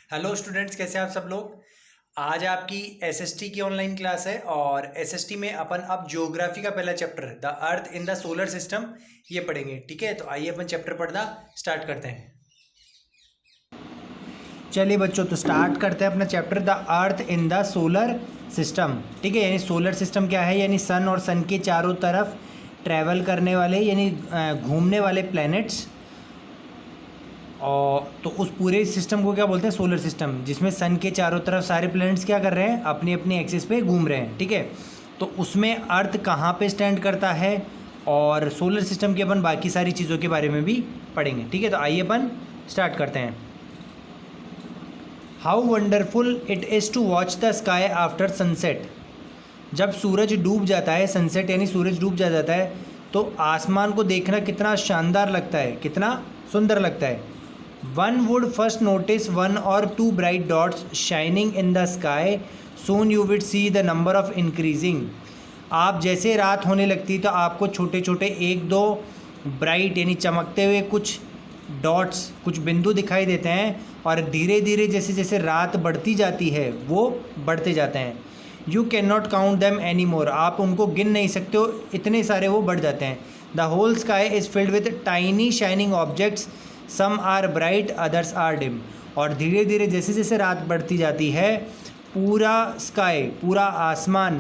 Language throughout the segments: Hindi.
हेलो स्टूडेंट्स, कैसे हैं आप सब लोग। आज आपकी एसएसटी की ऑनलाइन क्लास है और एसएसटी में अपन अब ज्योग्राफी का पहला chapter the earth in the solar system ये पढ़ेंगे। ठीक है, तो आइए अपन चैप्टर पढ़ना स्टार्ट करते हैं। चलिए बच्चों, तो स्टार्ट करते हैं अपना chapter the earth in the solar system. ठीक है, यानी सोलर सिस्टम क्या है, यानी सन और सन के चारों तरफ ट्रैवल करने वाले यानी घूमने वाले प्लैनेट्स। और तो उस पूरे सिस्टम को क्या बोलते हैं, सोलर सिस्टम, जिसमें सन के चारों तरफ सारे प्लैनेट्स क्या कर रहे हैं, अपनी अपनी एक्सिस पे घूम रहे हैं। ठीक है, तो उसमें अर्थ कहाँ पे स्टैंड करता है और सोलर सिस्टम की अपन बाकी सारी चीज़ों के बारे में भी पढ़ेंगे। ठीक है, तो आइए अपन स्टार्ट करते हैं। How wonderful it is to watch the sky after sunset. जब सूरज डूब जाता है, सनसेट यानी सूरज डूब जाता है, तो आसमान को देखना कितना शानदार लगता है, कितना सुंदर लगता है। One would first notice one और two bright dots shining in the sky, soon you would see the number of increasing. आप जैसे रात होने लगती तो आपको छोटे छोटे एक दो ब्राइट यानी चमकते हुए कुछ डॉट्स, कुछ बिंदु दिखाई देते हैं, और धीरे धीरे जैसे जैसे रात बढ़ती जाती है वो बढ़ते जाते हैं। You can not count them any more, आप उनको गिन नहीं सकते हो, इतने सारे वो बढ़ जाते हैं। The whole sky is filled with tiny shining objects, some are bright others are dim. और धीरे धीरे जैसे जैसे रात बढ़ती जाती है, पूरा स्काई, पूरा आसमान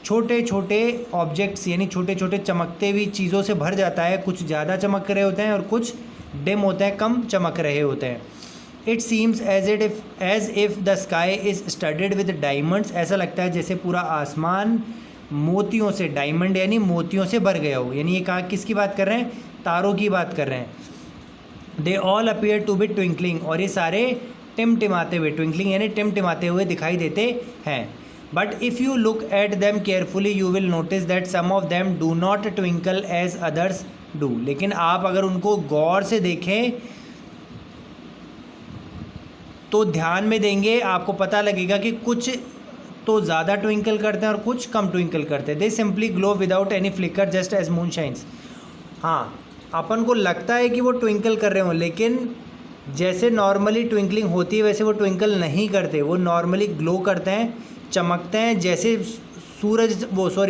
छोटे छोटे ऑब्जेक्ट्स यानी छोटे छोटे चमकते हुई चीज़ों से भर जाता है। कुछ ज़्यादा चमक रहे होते हैं और कुछ डिम होते हैं, कम चमक रहे होते हैं। It seems as if the sky is studded with diamonds, ऐसा लगता है जैसे पूरा आसमान मोतियों से, डायमंड यानी मोतियों से भर गया हो। यानी ये कहाँ, किसकी बात कर रहे हैं, तारों की बात कर रहे हैं। They all appear to be twinkling, और ये सारे टिमटिमाते हुए, ट्विंकलिंग यानी टिमटिमाते हुए दिखाई देते हैं। But if you look at them carefully you will notice that some of them do not twinkle as others do. लेकिन आप अगर उनको गौर से देखें तो ध्यान में देंगे, आपको पता लगेगा कि कुछ तो ज़्यादा ट्विंकल करते हैं और कुछ कम ट्विंकल करते हैं। They simply glow without any flicker just as moon shines. हाँ, अपन को लगता है कि वो ट्विंकल कर रहे हों, लेकिन जैसे नॉर्मली ट्विंकलिंग होती है वैसे वो ट्विंकल नहीं करते, वो नॉर्मली ग्लो करते हैं, चमकते हैं, जैसे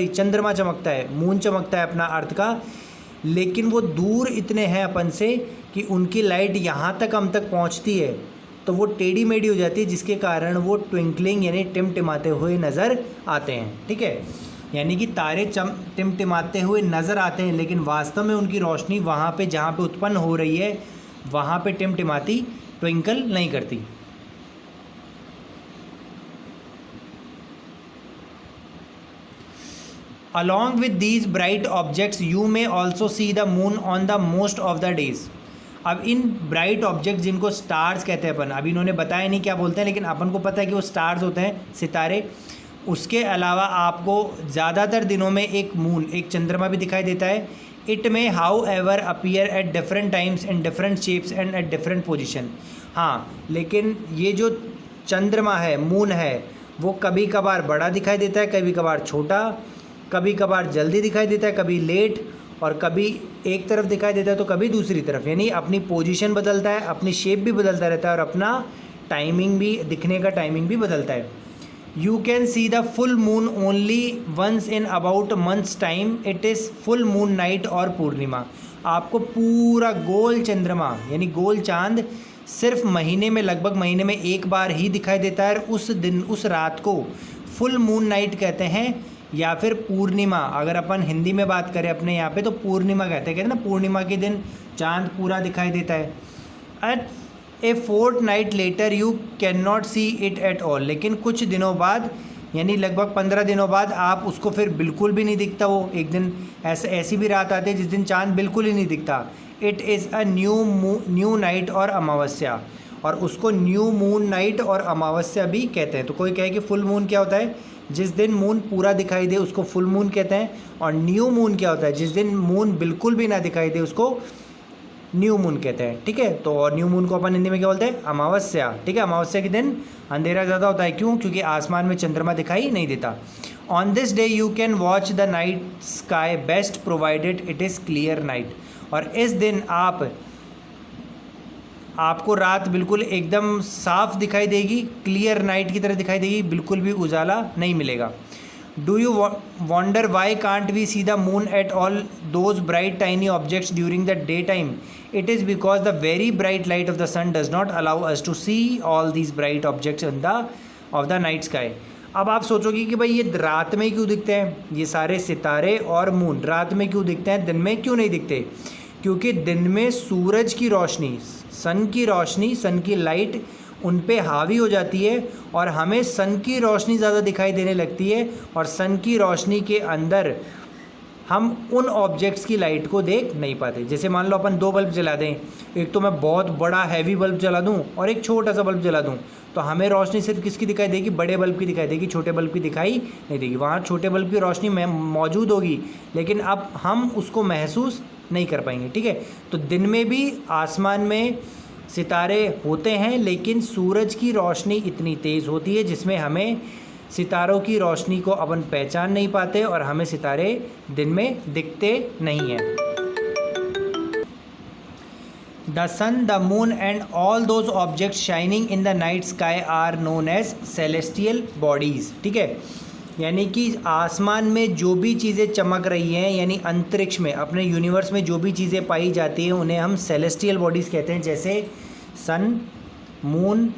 चंद्रमा चमकता है, मून चमकता है अपना अर्थ का। लेकिन वो दूर इतने हैं अपन से कि उनकी लाइट यहाँ तक हम तक पहुँचती है तो वो टेढ़ी मेढ़ी हो जाती है, जिसके कारण वो ट्विंकलिंग यानी टिमटिमाते हुए नज़र आते हैं। ठीक है, यानी कि तारे टिमटिमाते हुए नज़र आते हैं, लेकिन वास्तव में उनकी रोशनी वहाँ पे जहाँ पे उत्पन्न हो रही है वहाँ पे टिमटिमाती, ट्विंकल नहीं करती। Along with these bright objects you may also see the moon on the most of the days. अब इन ब्राइट ऑब्जेक्ट जिनको स्टार्स कहते हैं अपन, अभी इन्होंने बताया नहीं क्या बोलते हैं, लेकिन अपन को पता है कि वो स्टार्स होते हैं, सितारे। उसके अलावा आपको ज़्यादातर दिनों में एक मून, एक चंद्रमा भी दिखाई देता है। इट में how ever appear at different times in different shapes and at different position. हाँ, लेकिन ये जो चंद्रमा है, मून है, वो कभी कभार बड़ा दिखाई देता है, कभी कभार छोटा, कभी कभार जल्दी दिखाई देता है, कभी लेट, और कभी एक तरफ दिखाई देता है तो कभी दूसरी तरफ। यानी अपनी पोजीशन बदलता है, अपनी शेप भी बदलता रहता है, और अपना टाइमिंग भी, दिखने का टाइमिंग भी बदलता है। You can see the full moon only once in about months time, it is full moon night और पूर्णिमा। आपको पूरा गोल चंद्रमा यानी गोल चांद सिर्फ महीने में, लगभग महीने में एक बार ही दिखाई देता है। उस दिन, उस रात को फुल मून नाइट कहते हैं, या फिर पूर्णिमा। अगर अपन हिंदी में बात करें अपने यहाँ पे तो पूर्णिमा कहते हैं ना, पूर्णिमा के दिन चांद पूरा दिखाई देता है। At a fourth night later you can not see it at all, लेकिन कुछ दिनों बाद यानी लगभग 15 दिनों बाद आप उसको फिर बिल्कुल भी नहीं दिखता। वो एक दिन ऐसी भी रात आती है जिस दिन चांद बिल्कुल ही नहीं दिखता। It is a new night और अमावस्या, और उसको न्यू मून नाइट और अमावस्या भी कहते हैं। तो कोई कहे कि फुल मून क्या होता है, जिस दिन मून पूरा दिखाई दे उसको फुल मून कहते हैं, और न्यू मून क्या होता है, जिस दिन मून बिल्कुल भी ना दिखाई दे उसको न्यू मून कहते हैं। ठीक है, तो और न्यू मून को अपन हिंदी में क्या बोलते हैं, अमावस्या। ठीक है, अमावस्या के दिन अंधेरा ज़्यादा होता है, क्यों, क्योंकि आसमान में चंद्रमा दिखाई नहीं देता। On this day you can watch the night sky best provided it is clear night. और इस दिन आपको रात बिल्कुल एकदम साफ दिखाई देगी, क्लियर नाइट की तरह दिखाई देगी, बिल्कुल भी उजाला नहीं मिलेगा। Do you wonder why can't we see the moon at all those bright tiny objects during the day time? It is because the very bright light of the sun does not allow us to see all these bright objects in the of the night sky. अब आप सोचोगे कि भाई ये रात में क्यों दिखते हैं, ये सारे सितारे और मून रात में क्यों दिखते हैं, दिन में क्यों नहीं दिखते? क्योंकि दिन में सूरज की रोशनी, सन की रोशनी, सन की लाइट उन पे हावी हो जाती है और हमें सन की रोशनी ज़्यादा दिखाई देने लगती है, और सन की रोशनी के अंदर हम उन ऑब्जेक्ट्स की लाइट को देख नहीं पाते। जैसे मान लो अपन दो बल्ब जला दें, एक तो मैं बहुत बड़ा हैवी बल्ब जला दूं और एक छोटा सा बल्ब जला दूं, तो हमें रोशनी सिर्फ किसकी दिखाई देगी? बड़े बल्ब की दिखाई देगी, छोटे बल्ब की दिखाई नहीं देगी। वहाँ छोटे बल्ब की रोशनी में मौजूद होगी, लेकिन अब हम उसको महसूस नहीं कर पाएंगे। ठीक है, तो दिन में भी आसमान में सितारे होते हैं, लेकिन सूरज की रोशनी इतनी तेज़ होती है जिसमें हमें सितारों की रोशनी को अपन पहचान नहीं पाते और हमें सितारे दिन में दिखते नहीं हैं। The sun, the moon and all those objects shining in the night sky are known as celestial bodies. ठीक है, यानी कि आसमान में जो भी चीज़ें चमक रही हैं, यानी अंतरिक्ष में, अपने यूनिवर्स में जो भी चीज़ें पाई जाती हैं, उन्हें हम सेलेस्टियल बॉडीज़ कहते हैं। जैसे सन, मून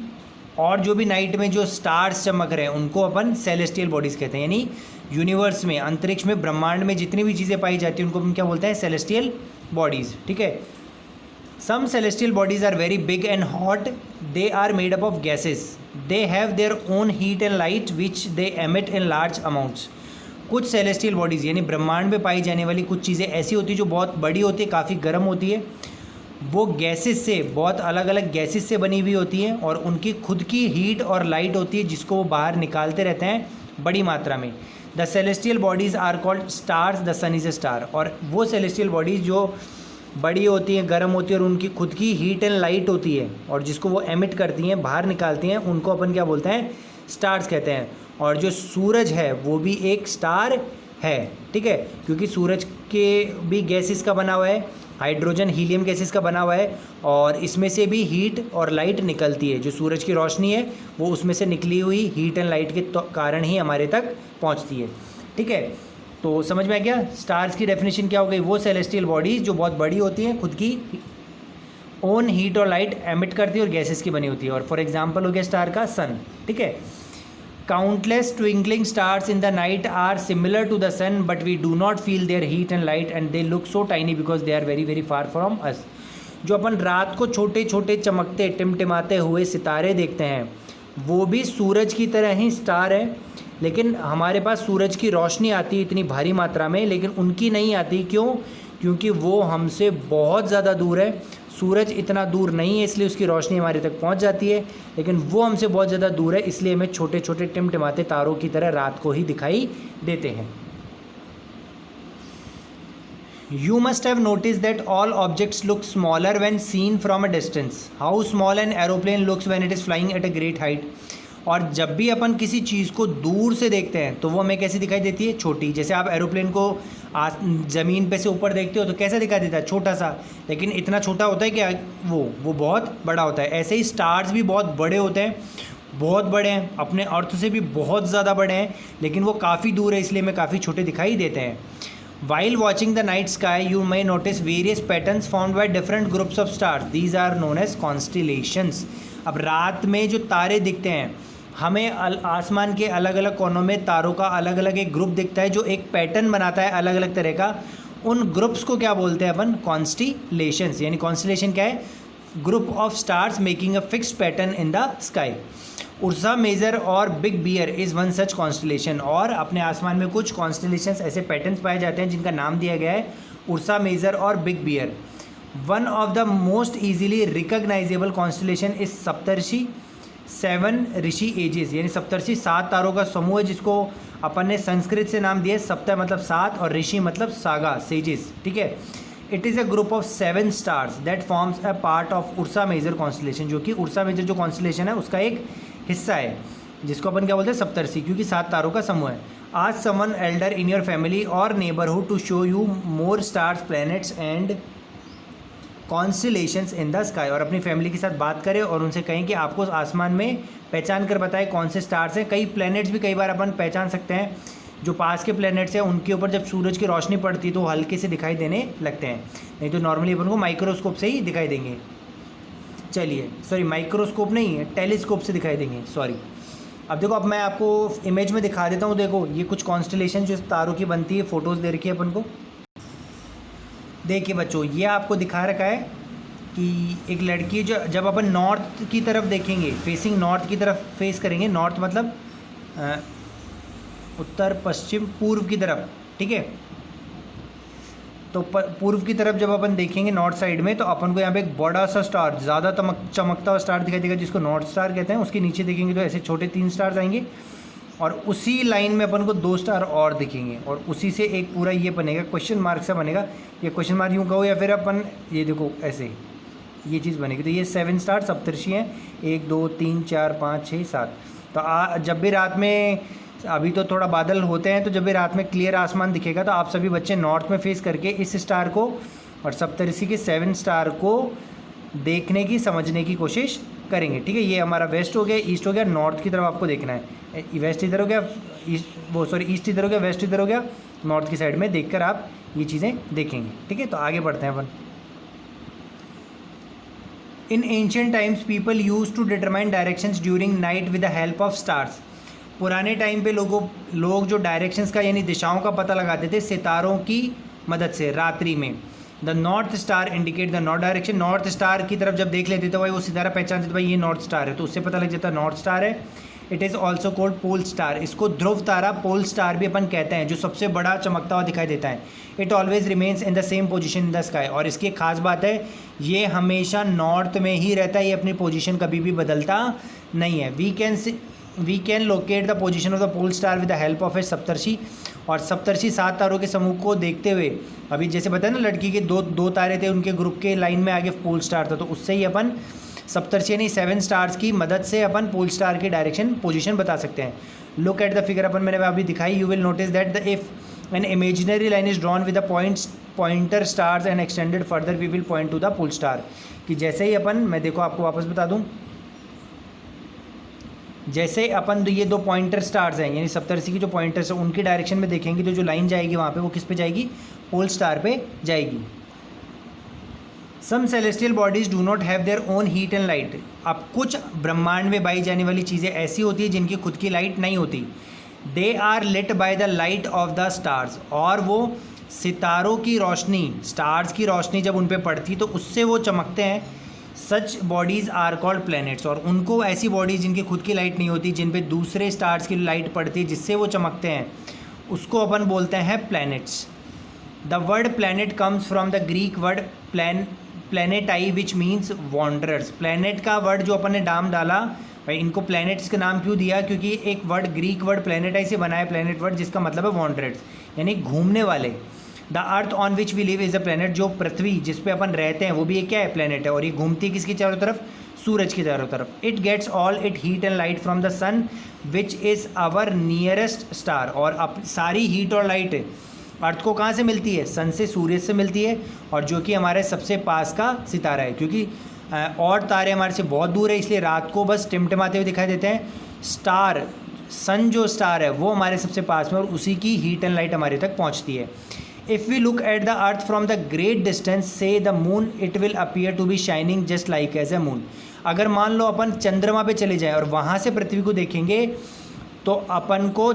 और जो भी नाइट में जो स्टार्स चमक रहे हैं उनको अपन सेलेस्टियल बॉडीज़ कहते हैं। यानी यूनिवर्स में, अंतरिक्ष में, ब्रह्मांड में जितनी भी चीज़ें पाई जाती हैं उनको हम क्या बोलते हैं? Celestial bodies. ठीक है, some celestial bodies are very big and hot, they are made up of gases, they have their own heat and light which they emit in large amounts. कुछ सेलेस्टियल बॉडीज़ यानी ब्रह्मांड में पाई जाने वाली कुछ चीज़ें ऐसी होती है जो बहुत बड़ी होती है, काफ़ी गर्म होती है, वो गैसेस से, बहुत अलग अलग गैसेस से बनी हुई होती हैं और उनकी खुद की हीट और लाइट होती है जिसको वो बाहर निकालते रहते हैं बड़ी मात्रा में। The celestial bodies are called stars, the sun is a star. और वो सेलेस्टियल बॉडीज़ जो बड़ी होती हैं, गर्म होती है और उनकी खुद की हीट एंड लाइट होती है और जिसको वो एमिट करती हैं, बाहर निकालती हैं, उनको अपन क्या बोलते हैं? स्टार्स कहते हैं। और जो सूरज है वो भी एक स्टार है। ठीक है, क्योंकि सूरज के भी गैसेस का बना हुआ है, हाइड्रोजन, हीलियम गैसेस का बना हुआ है, और इसमें से भी हीट और लाइट निकलती है। जो सूरज की रोशनी है वो उसमें से निकली हुई हीट एंड लाइट के कारण ही हमारे तक पहुंचती है। ठीक है, तो समझ में आ गया स्टार्स की डेफिनेशन क्या हो गई? वो सेलेस्टियल बॉडीज़ जो बहुत बड़ी होती हैं, खुद की ओन हीट और लाइट एमिट करती है और गैसेस की बनी होती है। और फॉर एग्जांपल हो गया स्टार का सन। ठीक है, countless twinkling stars in the night are similar to the sun, but we do not feel their heat and light, and they look so tiny because they are very very far from us. जो अपन रात को छोटे छोटे चमकते टिमटिमाते हुए सितारे देखते हैं वो भी सूरज की तरह ही स्टार है, लेकिन हमारे पास सूरज की रोशनी आती है इतनी भारी मात्रा में, लेकिन उनकी नहीं आती। क्यों? क्योंकि वो हमसे बहुत ज़्यादा दूर है। सूरज इतना दूर नहीं है इसलिए उसकी रोशनी हमारे तक पहुंच जाती है, लेकिन वो हमसे बहुत ज़्यादा दूर है इसलिए हमें छोटे छोटे टिमटिमाते तारों की तरह रात को ही दिखाई देते हैं। You must have noticed that all objects look smaller when seen from a distance. How small an aeroplane looks when it is flying at a great height. और जब भी अपन किसी चीज़ को दूर से देखते हैं तो वो हमें कैसी दिखाई देती है? छोटी। जैसे आप एरोप्लेन को ज़मीन पे से ऊपर देखते हो तो कैसा दिखाई देता है? छोटा सा, लेकिन इतना छोटा होता है कि वो बहुत बड़ा होता है। ऐसे ही स्टार्स भी बहुत बड़े होते हैं, बहुत बड़े हैं, अपने अर्थ से भी बहुत ज़्यादा बड़े हैं, लेकिन वो काफ़ी दूर है इसलिए हमें काफ़ी छोटे दिखाई देते हैं। While watching the night sky, you may notice various patterns formed by different groups of stars. These are known as constellations. अब रात में जो तारे दिखते हैं, हमें आसमान के अलग अलग कोनों में तारों का अलग अलग एक ग्रुप दिखता है जो एक पैटर्न बनाता है अलग अलग तरह का। उन ग्रुप्स को क्या बोलते हैं अपन? कॉन्स्टिलेशंस। यानी कॉन्स्टिलेशन क्या है? Group of stars making a fixed pattern in the sky. Ursa Major और Big Bear is one such constellation. और अपने आसमान में कुछ कॉन्स्टलेशंस, ऐसे पैटर्न्स पाए जाते हैं जिनका नाम दिया गया है उर्सा मेजर और Big Bear. One of the most easily recognizable constellation is Saptarishi, 7 rishi ages. यानी सप्तर्षि 7 तारों का समूह है जिसको अपन ने संस्कृत से नाम दिया है। सप्त मतलब 7 और ऋषि मतलब सागा, सेजेस। ठीक है, it is a group of 7 stars that forms a part of Ursa Major constellation, जो कि उर्सा मेजर जो कॉन्स्टलेशन है उसका एक हिस्सा है, जिसको अपन क्या बोलते हैं? सप्तर्षि, क्योंकि 7 तारों का समूह है। आज someone elder in your family और neighbourhood to show you more stars, planets and constellations in the sky, और अपनी फैमिली के साथ बात करें और उनसे कहें कि आपको आसमान में पहचान कर बताए कौन से स्टार्स हैं। कई प्लैनेट्स भी कई बार अपन पहचान सकते हैं, जो पास के प्लैनेट्स हैं उनके ऊपर जब सूरज की रोशनी पड़ती है तो हल्के से दिखाई देने लगते हैं, नहीं तो नॉर्मली अपन को माइक्रोस्कोप से ही दिखाई देंगे। चलिए सॉरी, माइक्रोस्कोप नहीं है, टेलीस्कोप से दिखाई देंगे, सॉरी। अब देखो, अब मैं आपको इमेज में दिखा देता हूँ। देखो ये कुछ कॉन्स्टेलेशन जो तारों की बनती है, फ़ोटोज़ दे रखी है अपन को। देखिए बच्चों, ये आपको दिखा रखा है कि एक लड़की जो, जब अपन नॉर्थ की तरफ देखेंगे, फेसिंग नॉर्थ की तरफ फेस करेंगे, नॉर्थ मतलब उत्तर पश्चिम पूर्व की तरफ, ठीक है। तो पूर्व की तरफ जब अपन देखेंगे नॉर्थ साइड में, तो अपन को यहाँ पे एक बड़ा सा स्टार, ज़्यादा चमकता हुआ स्टार दिखाई देगा, जिसको नॉर्थ स्टार कहते हैं। उसके नीचे देखेंगे तो ऐसे छोटे 3 स्टार्स आएंगे, और उसी लाइन में अपन को 2 स्टार और दिखेंगे, और उसी से एक पूरा ये बनेगा, क्वेश्चन मार्क सा बनेगा। ये क्वेश्चन मार्क यूँ कहो, या फिर अपन ये देखो ऐसे ये चीज़ बनेगी। तो ये 7 स्टार सप्तर्षि हैं, 1 2 3 4 5 6 7। तो जब भी रात में, अभी तो थोड़ा बादल होते हैं, तो जब भी रात में क्लियर आसमान दिखेगा तो आप सभी बच्चे नॉर्थ में फेस करके इस स्टार को और सप्तर्षि के 7 स्टार को देखने की, समझने की कोशिश करेंगे, ठीक है। ये हमारा वेस्ट हो गया, ईस्ट हो गया, नॉर्थ की तरफ आपको देखना है। वेस्ट इधर हो गया, ईस्ट इधर हो गया, वेस्ट इधर हो गया, नॉर्थ की साइड में देखकर आप ये चीज़ें देखेंगे, ठीक है। तो आगे बढ़ते हैं अपन। In ancient times people use to determine directions during night with the help of stars. पुराने टाइम पे लोग जो डायरेक्शंस का यानी दिशाओं का पता लगाते थे सितारों की मदद से रात्रि में। The north star indicate the north direction. North star की तरफ जब देख लेते तो भाई वो सितारा पहचानते थे, भाई ये नॉर्थ स्टार है, तो उससे पता लग जाता है नॉर्थ स्टार है। It is also called Pole Star. इसको ध्रुव तारा, पोल स्टार भी अपन कहते हैं, जो सबसे बड़ा चमकता हुआ दिखाई देता है। It always remains in the same position in the sky. और इसकी एक खास बात है, ये हमेशा नॉर्थ में ही रहता है, ये अपनी पोजीशन कभी भी बदलता नहीं है। We can locate the position of the pole star with the help of a Saptarishi. और सप्तर्षि 7 तारों के समूह को देखते हुए, अभी जैसे बताया ना लड़की के दो तारे थे, उनके ग्रुप के लाइन में आगे पोल स्टार था, तो उससे ही अपन सप्तर्षि यानी 7 स्टार्स की मदद से अपन पोल स्टार की डायरेक्शन पोजीशन बता सकते हैं। लुक एट द फिगर, अपन मैंने अभी दिखाई। You will notice that the if an imaginary line is drawn with the pointer stars and extended further we will point to the pole star. कि जैसे ही अपन, मैं देखो आपको वापस बता दूँ, जैसे अपन ये 2 पॉइंटर स्टार्स हैं यानी सप्तर्षि की जो पॉइंटर्स हैं उनकी डायरेक्शन में देखेंगे तो जो लाइन जाएगी वहाँ पे वो किस पे जाएगी, पोल स्टार पे जाएगी। Some celestial bodies do not have their own heat and light. अब कुछ ब्रह्मांड में पाई जाने वाली चीज़ें ऐसी होती है जिनकी खुद की लाइट नहीं होती। They are lit by the light of the stars. और वो सितारों की रोशनी, स्टार्स की रोशनी जब उन पर पड़ती तो उससे वो चमकते हैं। सच बॉडीज़ आर कॉल्ड प्लैनेट्स। और उनको, ऐसी बॉडीज़ जिनकी खुद की लाइट नहीं होती, जिन पे दूसरे स्टार्स की लाइट पड़ती है जिससे वो चमकते हैं, उसको अपन बोलते हैं planets. The word planet comes from the Greek word planetai which means wanderers. Planet का वर्ड जो अपन ने नाम डाला, भाई इनको प्लैनेट्स का नाम क्यों दिया, क्योंकि एक वर्ड ग्रीक वर्ड प्लैनेटाई से बना है प्लैनेट वर्ड, जिसका मतलब है वॉन्डरर्स यानी घूमने वाले। The earth on which we live is a planet. जो पृथ्वी जिस पे अपन रहते हैं वो भी एक क्या है, प्लैनेट है। और ये घूमती है किसकी चारों तरफ, सूरज की चारों तरफ। It gets all it heat and light from the sun which is our nearest star. और सारी हीट और लाइट अर्थ को कहाँ से मिलती है, सन से, सूर्य से मिलती है, और जो कि हमारे सबसे पास का सितारा है। क्योंकि और तारे हमारे से बहुत दूर है, इसलिए रात को बस टिमटिमाते हुए दिखाई देते हैं। स्टार, सन जो स्टार है वो हमारे सबसे पास में, और उसी की हीट एंड लाइट हमारे तक पहुँचती है। If we look at the earth from the great distance, say the moon, it will appear to be shining just like as a moon. अगर मान लो अपन चंद्रमा पे चले जाएं और वहाँ से पृथ्वी को देखेंगे तो अपन को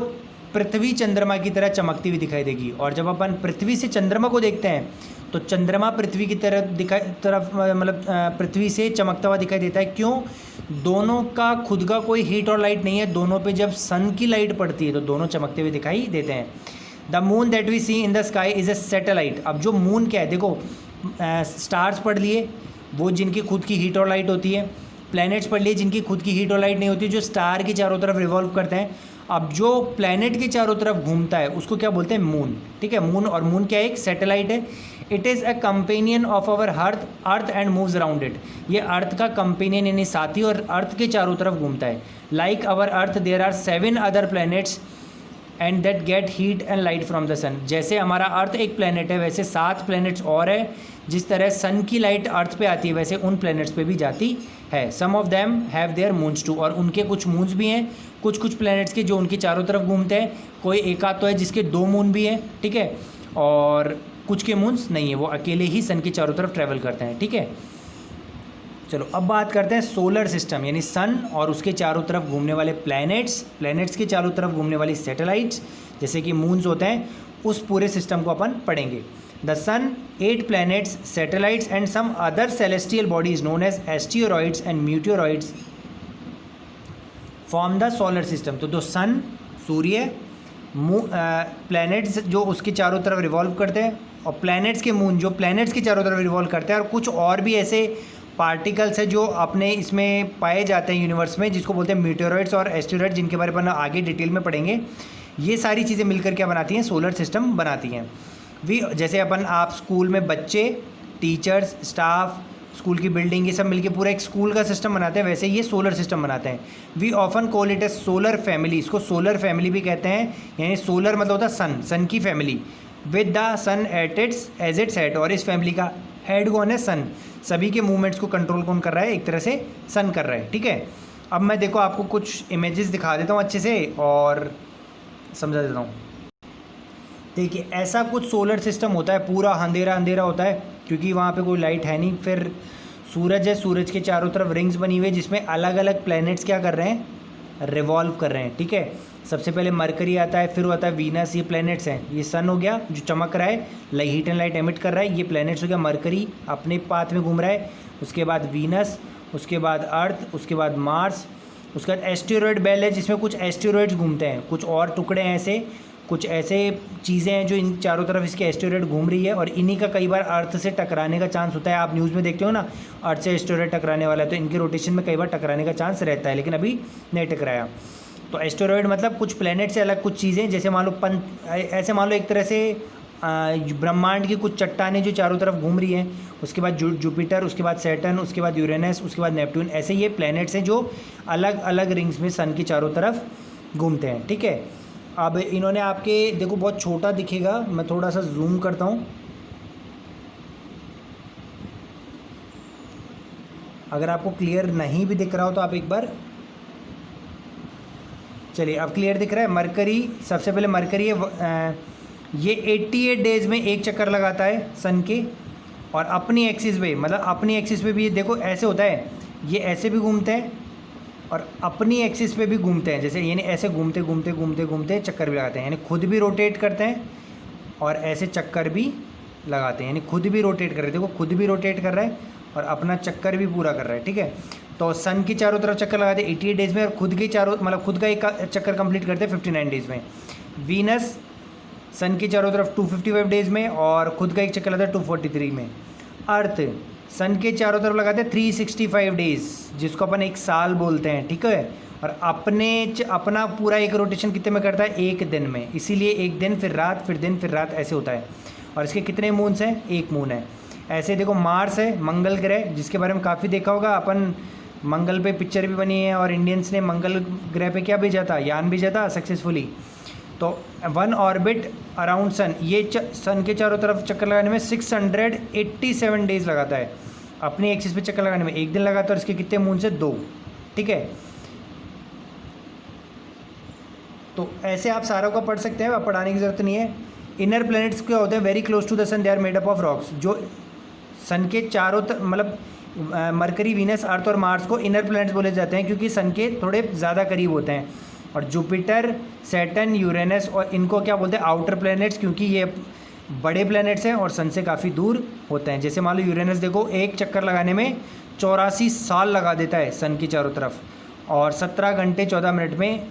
पृथ्वी चंद्रमा की तरह चमकती हुई दिखाई देगी। और जब अपन पृथ्वी से चंद्रमा को देखते हैं तो चंद्रमा पृथ्वी की तरफ मतलब पृथ्वी से चमकता हुआ दिखाई देता है। क्यों? दोनों का खुद का कोई हीट और लाइट नहीं है, दोनों पे जब सन की लाइट पड़ती है तो दोनों चमकते हुए दिखाई देते हैं। The moon that we see in the sky is a satellite. अब जो मून क्या है, देखो स्टार्स पढ़ लिए वो जिनकी खुद की हीट और लाइट होती है, प्लैनेट्स पढ़ लिए जिनकी खुद की हीट और लाइट नहीं होती, जो स्टार की चारों तरफ रिवॉल्व करते हैं। अब जो प्लैनेट के चारों तरफ घूमता है उसको क्या बोलते हैं, मून। ठीक है, मून। और मून क्या है, एक सैटेलाइट है। It is a companion of our earth and moves around it. ये अर्थ का कंपेनियन यानी साथी, और अर्थ के चारों तरफ घूमता है। Like our earth there are 7 other planets and that get heat and light from the sun. जैसे हमारा अर्थ एक प्लेनेट है, वैसे 7 प्लैनेट्स और है। जिस तरह सन की लाइट अर्थ पे आती है, वैसे उन प्लैनेट्स पे भी जाती है। Some of them have their moons too, और उनके कुछ मून्स भी हैं, कुछ प्लैनेट्स के जो उनकी चारों तरफ घूमते हैं। कोई एक आध तो है जिसके 2 मून भी हैं, ठीक है, और कुछ के मून्स नहीं है, वो अकेले ही सन की चारों तरफ ट्रैवल करते हैं, ठीक है। चलो अब बात करते हैं सोलर सिस्टम, यानी सन और उसके चारों तरफ घूमने वाले प्लैनेट्स के चारों तरफ घूमने वाली सैटेलाइट्स जैसे कि मून्स होते हैं, उस पूरे सिस्टम को अपन पढ़ेंगे। The sun, 8 planets, satellites and some other celestial bodies known as asteroids and meteoroids form the solar system. तो जो सन, सूर्य, प्लैनेट्स जो उसके चारों तरफ रिवॉल्व करते हैं, और प्लैनेट्स के मून जो प्लैनेट्स के चारों तरफ रिवॉल्व करते हैं, और कुछ और भी ऐसे पार्टिकल्स है जो अपने इसमें पाए जाते हैं यूनिवर्स में, जिसको बोलते हैं मीटियोरॉइड्स और एस्टेरॉइड, जिनके बारे में आगे डिटेल में पढ़ेंगे। ये सारी चीज़ें मिलकर क्या बनाती हैं, सोलर सिस्टम बनाती हैं। जैसे अपन आप स्कूल में बच्चे, टीचर्स, स्टाफ, स्कूल की बिल्डिंग, ये सब मिलके पूरा एक स्कूल का सिस्टम बनाते हैं, वैसे ये सोलर सिस्टम बनाते हैं। We often call it a solar family, इसको सोलर फैमिली भी कहते हैं। यानी सोलर मतलब होता है सन की फैमिली, with the sun as its head, और इस फैमिली का हेड कौन है, सन। सभी के मूवमेंट्स को कंट्रोल कौन कर रहा है, एक तरह से सन कर रहा है, ठीक है। अब मैं देखो आपको कुछ इमेजेस दिखा देता हूँ अच्छे से और समझा देता हूँ। देखिए ऐसा कुछ सोलर सिस्टम होता है, पूरा अंधेरा अंधेरा होता है क्योंकि वहाँ पे कोई लाइट है नहीं। फिर सूरज है, सूरज के चारों तरफ रिंग्स बनी हुई है जिसमें अलग अलग प्लैनेट्स क्या कर रहे हैं, रिवॉल्व कर रहे हैं, ठीक है। सबसे पहले मरकरी आता है, फिर आता है वीनस, ये प्लैनेट्स हैं। ये सन हो गया जो चमक रहा है, हीट एंड लाइट एमिट कर रहा है, ये प्लैनेट्स हो गया। मरकरी अपने पाथ में घूम रहा है, उसके बाद वीनस, उसके बाद अर्थ, उसके बाद मार्स, उसके बाद एस्टेरॉयड बेल्ट है जिसमें कुछ एस्टेरॉयड्स घूमते हैं, कुछ और टुकड़े हैं ऐसे, कुछ ऐसे चीज़ें हैं जो इन चारों तरफ इसके एस्टेरॉयड घूम रही है, और इन्हीं का कई बार अर्थ से टकराने का चांस होता है। आप न्यूज़ में देखते हो ना, अर्थ से एस्टेरॉयड टकराने वाला है, तो इनके रोटेशन में कई बार टकराने का चांस रहता है, लेकिन अभी नहीं टकराया। तो एस्टेरॉयड मतलब कुछ प्लैनेट से अलग कुछ चीज़ें, जैसे मान लो ऐसे मान लो एक तरह से ब्रह्मांड की कुछ चट्टानें जो चारों तरफ घूम रही हैं, उसके बाद जुपिटर, उसके बाद सैटर्न, उसके बाद यूरेनस, उसके बाद नेपट्यून, ऐसे ये प्लैनेट्स हैं जो अलग अलग रिंग्स में सन की चारों तरफ घूमते हैं, ठीक है। अब इन्होंने आपके देखो बहुत छोटा दिखेगा, मैं थोड़ा सा जूम करता हूँ, अगर आपको क्लियर नहीं भी दिख रहा हो तो आप एक बार, चलिए अब क्लियर दिख रहा है। मरकरी, सबसे पहले मरकरी है, ये 88 डेज़ में एक चक्कर लगाता है सन के, और अपनी एक्सिस पे, मतलब अपनी एक्सिस पे भी ये देखो ऐसे होता है, ये ऐसे भी घूमते हैं और अपनी एक्सिस पे भी घूमते हैं, जैसे यानी ऐसे घूमते घूमते घूमते घूमते चक्कर भी लगाते हैं, यानी खुद भी रोटेट करते हैं और ऐसे चक्कर भी लगाते हैं, यानी खुद भी रोटेट कर रहे हैं। देखो खुद भी रोटेट कर रहा है और अपना चक्कर भी पूरा कर रहा है, ठीक है। तो सन की चारों तरफ चक्कर लगाते हैं 88 डेज़ में, और खुद के चारों मतलब खुद का एक चक्कर कंप्लीट करते हैं 59 डेज़ में। वीनस सन की चारों तरफ 255 डेज़ में, और खुद का एक चक्कर लगाता है 243 में। अर्थ सन के चारों तरफ लगाते हैं 365 डेज़, जिसको अपन एक साल बोलते हैं, ठीक है। और अपना पूरा एक रोटेशन कितने में करता है, एक दिन में, इसीलिए एक दिन फिर रात फिर दिन फिर रात ऐसे होता है। और इसके कितने मून्स हैं, एक मून है। ऐसे देखो मार्स है, मंगल ग्रह, जिसके बारे में काफ़ी देखा होगा अपन, मंगल पे पिक्चर भी बनी है, और इंडियंस ने मंगल ग्रह पे क्या भेजा था, यान भेजा था सक्सेसफुली। तो 1 ऑर्बिट अराउंड सन, ये सन के चारों तरफ चक्कर लगाने में 687 डेज़ लगाता है। अपनी एक्सिस पे चक्कर लगाने में एक दिन लगाता है, और इसके कितने मून से 2, ठीक है। तो ऐसे आप सारों का पढ़ सकते हैं, आप पढ़ाने की ज़रूरत नहीं है। इनर प्लैनेट्स क्या होते हैं, very close to the sun, they are made up of rocks. जो सन के चारों मतलब मरकरी, वीनस, अर्थ और मार्स को इनर प्लैनेट्स बोले जाते हैं क्योंकि सन के थोड़े ज़्यादा करीब होते हैं। और जुपिटर, सैटर्न, यूरेनस, और इनको क्या बोलते हैं, आउटर प्लैनेट्स, क्योंकि ये बड़े प्लैनेट्स हैं और सन से काफ़ी दूर होते हैं। जैसे मान लो यूरेनस देखो, एक चक्कर लगाने में 84 साल लगा देता है सन की चारों तरफ, और 17 घंटे 14 मिनट में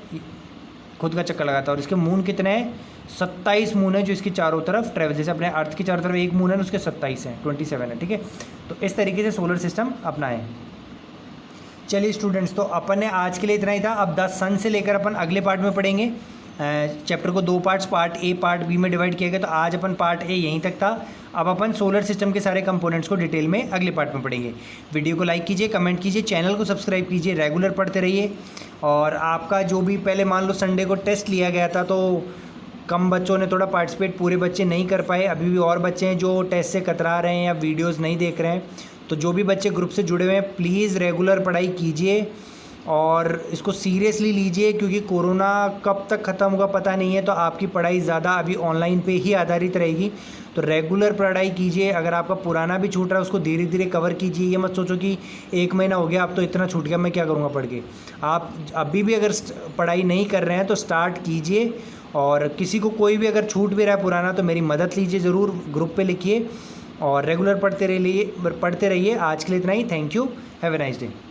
खुद का चक्कर लगाता है। और इसके मून कितने हैं, 27 मून है जो इसकी चारों तरफ ट्रैवल, जैसे अपने अर्थ की चारों तरफ एक मून है, उसके 27 हैं, 27 है, ठीक है। तो इस तरीके से सोलर सिस्टम अपना है। चलिए स्टूडेंट्स, तो अपन ने आज के लिए इतना ही था। अब 10 सन से लेकर अपन अगले पार्ट में पढ़ेंगे। चैप्टर को 2 parts, part A part B में डिवाइड किया गया, तो आज अपन पार्ट ए यहीं तक था। अब अपन सोलर सिस्टम के सारे कंपोनेंट्स को डिटेल में अगले पार्ट में पढ़ेंगे। वीडियो को लाइक कीजिए, कमेंट कीजिए, चैनल को सब्सक्राइब कीजिए, रेगुलर पढ़ते रहिए। और आपका जो भी पहले मान लो संडे को टेस्ट लिया गया था तो कम बच्चों ने थोड़ा पार्टिसिपेट, पूरे बच्चे नहीं कर पाए। अभी भी और बच्चे हैं जो टेस्ट से कतरा रहे हैं या वीडियोस नहीं देख रहे हैं। तो जो भी बच्चे ग्रुप से जुड़े हुए हैं प्लीज़ रेगुलर पढ़ाई कीजिए और इसको सीरियसली लीजिए, क्योंकि कोरोना कब तक ख़त्म होगा पता नहीं है। तो आपकी पढ़ाई ज़्यादा अभी ऑनलाइन पे ही आधारित रहेगी। तो रेगुलर पढ़ाई कीजिए। अगर आपका पुराना भी छूट रहा है उसको धीरे धीरे कवर कीजिए। ये मत सोचो कि 1 महीना हो गया अब तो इतना छूट गया मैं क्या करूँगा पढ़ के। आप अभी भी अगर पढ़ाई नहीं कर रहे हैं तो स्टार्ट कीजिए। और किसी को कोई भी अगर छूट भी रहा है पुराना तो मेरी मदद लीजिए ज़रूर, ग्रुप पे लिखिए और रेगुलर पढ़ते रहिए। आज के लिए इतना ही। Thank you. Have a nice day.